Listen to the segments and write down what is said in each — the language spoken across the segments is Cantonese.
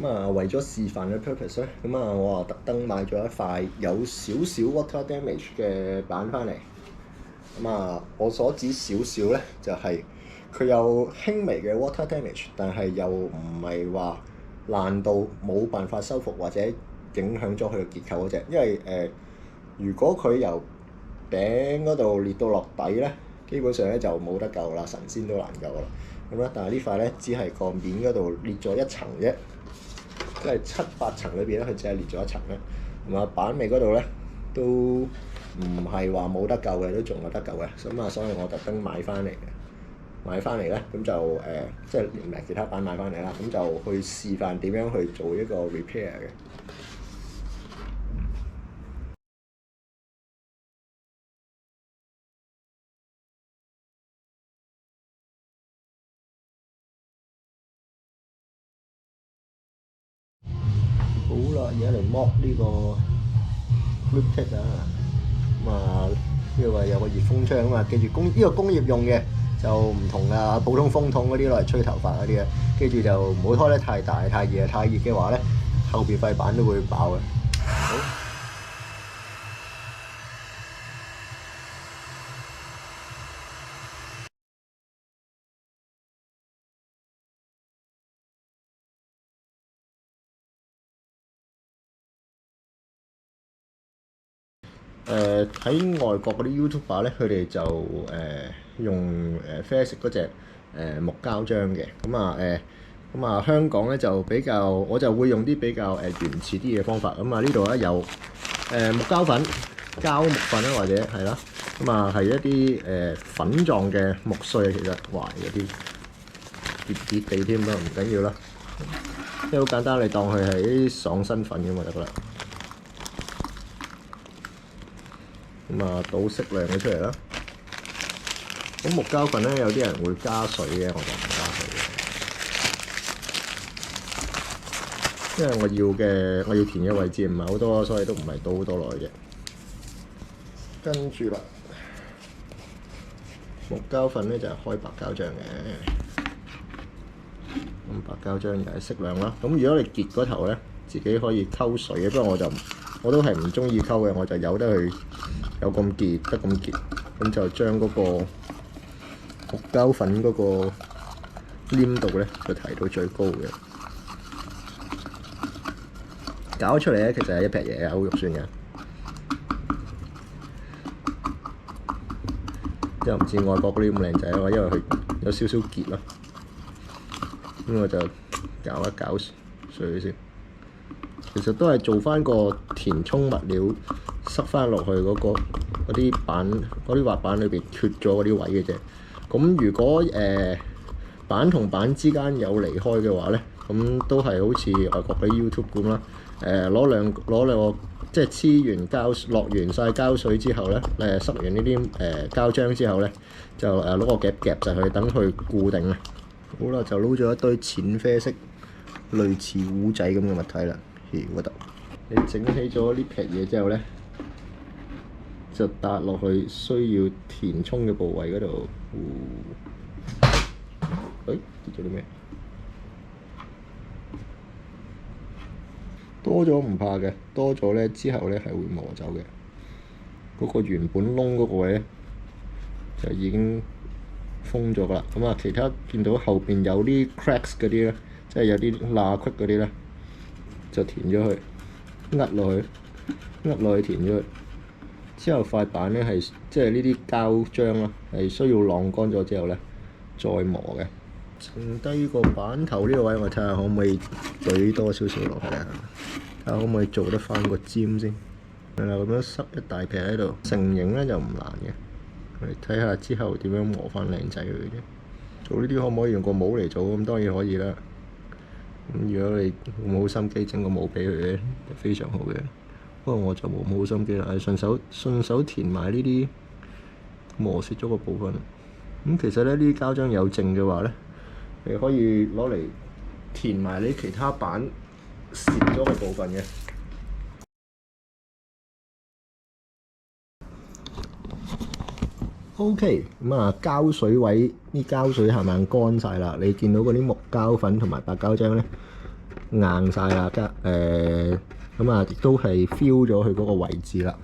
為咗示範嘅 purpose 咧，我特登買咗一塊有少少 water damage 嘅板翻嚟。我所指少少咧，就係佢有輕微嘅 water damage，但係又唔係話爛到冇辦法修復或者影響咗佢嘅結構嗰隻。因為如果佢由頂嗰度裂到落底咧，基本上咧就冇得救啦，神仙都難救啦。但係呢塊咧只係個面嗰度裂咗一層啫，即係7、8層裏邊咧，佢只係裂咗一層咧。板尾嗰度咧都唔係話冇得救嘅，都仲有得救嘅。所以我特登買翻嚟咧，咁就即係唔係其他板買翻嚟啦，咁就去示範點樣去做一個 repair 嘅。好啦，而家嚟剝呢個 grip tape 啊，呢個有個熱風槍啊嘛，記住呢個工業用嘅就唔同啊，普通風筒嗰啲攞嚟吹頭髮嗰啲啊，記住就唔好開得太大太熱嘅話咧，後邊塊板都會爆嘅。好。喺外國嗰啲 YouTuber 咧，佢哋就用啡色嗰隻木膠漿嘅，香港咧就比較，我就會用啲比較原始啲嘅方法。呢度咧有木膠粉、膠木粉啦，或者係啦，係一啲粉狀嘅木碎啊，其實壞嗰啲跌地添啦，唔緊要啦，即係好簡單，你當佢係啲爽身粉咁就得啦。倒適量嘅出嚟啦。咁木膠粉咧，有啲人會加水嘅，我就唔加水嘅，因為我要填嘅位置唔係好多，所以都唔係倒好多落去嘅。跟住啦，木膠粉咧就係開白膠漿嘅，白膠漿又係適量啦。咁如果你結嗰頭咧，自己可以溝水嘅，不過我都係唔中意溝嘅，我就由得佢有咁結得咁結，咁就將嗰個木膠粉嗰個黏度咧就提到最高嘅。搞出嚟咧，其實係一撇嘢，好肉酸嘅。又唔似外國嗰啲咁靚仔啊嘛，因為佢有少少結咯。咁我就搞一搞水先。其實都係做翻個填充物料，塞翻落去嗰啲滑板裏邊缺咗嗰啲位嘅啫。咁如果板同板之間有離開嘅話咧，咁都係好似外國嘅 YouTube 咁啦。攞兩個即係黐完膠落完晒膠水之後咧，塞完呢啲膠漿之後咧，就攞個夾夾實佢，等佢固定啊。好啦，就撈咗一堆淺啡色類似糊仔咁嘅物體啦。嗰度，你整起咗呢撇嘢之後咧，就搭落去需要填充嘅部位嗰度。跌咗啲咩？多咗唔怕嘅，多咗咧之後咧係會磨走嘅。嗰個原本窿嗰個位咧就已經封咗㗎啦。其他見到後邊有啲 cracks 嗰啲咧，即係有啲罅隙嗰啲咧，就填咗佢，壓落去填咗佢。之後塊板咧係即係呢啲膠漿啦，係需要晾乾咗之後咧再磨嘅。剩低個板頭呢個位，我睇下可唔可以懟多少少落去啊？睇下可唔可以做得翻個尖先。係啦，咁樣塞一大撇喺度，成型咧就唔難嘅。我哋睇下之後點樣磨翻靚仔佢啫。做呢啲可唔可以用個帽嚟做？咁當然可以啦。咁如果你冇心機整個帽俾佢咧，就非常好嘅。不過我就冇心機啦，係順手填埋呢啲磨蝕咗個部分。其實咧，呢啲膠漿有剩嘅話咧，你可以攞嚟填埋你其他板蝕咗嘅部分嘅。OK，膠水位啲膠水係咪乾晒啦？你見到嗰啲木膠粉同埋白膠漿咧，硬晒啦，咁啊亦都係 fill 咗佢嗰個位置啦。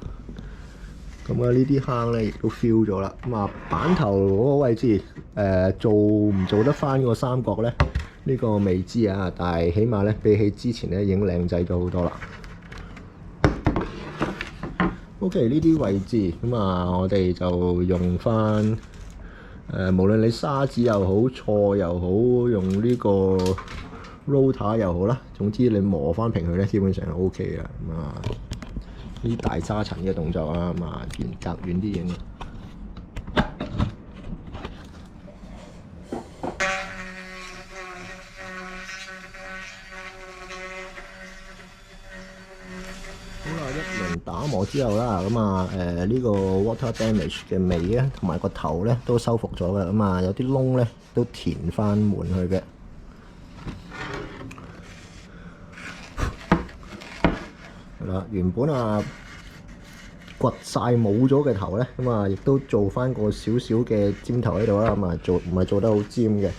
咁啊呢啲坑咧亦都 fill 咗啦。咁啊板頭嗰個位置做唔做得翻個三角咧？呢個未知啊，但係起碼咧比起之前咧已經靚仔咗好多啦。OK 呢啲位置咁啊，我哋就用翻無論你砂紙又好、錯又好，用呢個 rotor 又好啦，總之你磨翻平佢咧，基本上係 OK 嘅。咁啊呢啲大沙塵嘅動作啊，咁啊隔遠啲影。打磨之後啦，咁啊呢個 water damage 嘅尾咧，同埋個頭咧都修復咗嘅，咁啊有啲窿咧都填翻滿去嘅。係啦，原本啊掘晒冇咗嘅頭咧，咁啊亦都做翻個少少嘅尖頭喺度啦，咁啊唔係做得好尖嘅，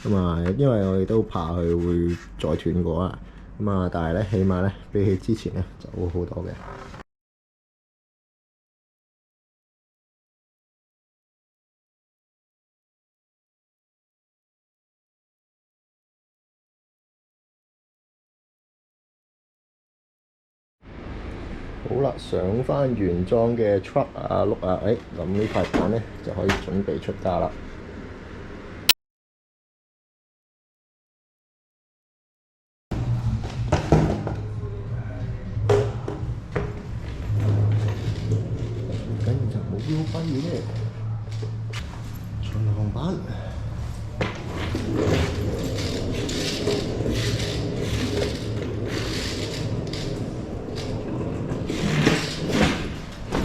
咁啊因為我哋都怕佢會再斷過啊，咁啊但係咧起碼咧比起之前咧就好好多嘅。好啦，上翻原裝嘅 truck 啊碌啊，咁呢塊板咧就可以準備出架啦。跟住就冇標揮嘅啫，巡航板。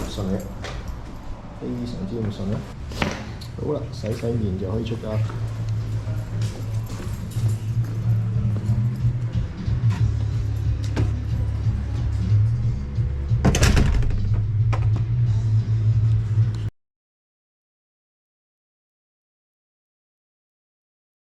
順嘅，非常之咁順啦。好啦，洗面就可以出架。